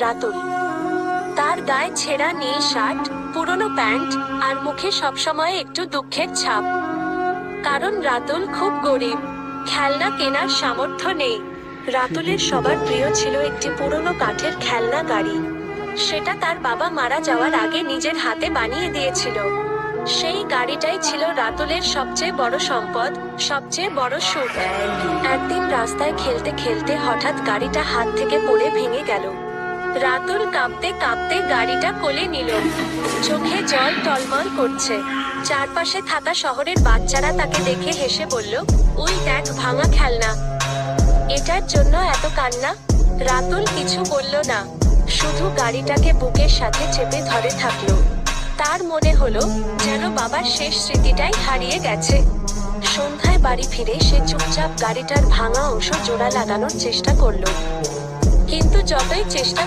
রাতুল। তার গায়ে ছেঁড়া নীল শার্ট, পুরনো প্যান্ট, আর মুখে সবসময় একটু দুঃখের ছাপ। কারণ রাতুল খুব গরিব, খেলনা কেনার সামর্থ্য নেই। রাতুলের সবার প্রিয় ছিল একটি পুরনো কাঠের খেলনা গাড়ি। সেটা তার বাবা মারা যাওয়ার আগে নিজের হাতে বানিয়ে দিয়েছিল। সেই গাড়িটাই ছিল রাতুলের সবচেয়ে বড় সম্পদ, সবচেয়ে বড় সুখ। একদিন রাস্তায় খেলতে খেলতে হঠাৎ গাড়িটা হাত থেকে পড়ে ভেঙে গেল। রাতুল কাঁপতে কাঁপতে গাড়িটা কোলে নিল। চোখে জল টলমল করছে। চারপাশে থাকা শহরের বাচ্চারা তাকে দেখে হেসে বলল, ওই দেখ ভাঙা খেলনা, এটার জন্য এত কান্না? রাতুল কিছু বলল না, শুধু গাড়িটাকে বুকের সাথে চেপে ধরে থাকলো। তার মনে হলো যেন বাবার শেষ স্মৃতিটাই হারিয়ে গেছে। সন্ধ্যায় বাড়ি ফিরে সে চুপচাপ গাড়িটার ভাঙা অংশ জোড়া লাগানোর চেষ্টা করলো। কিন্তু যতই চেষ্টা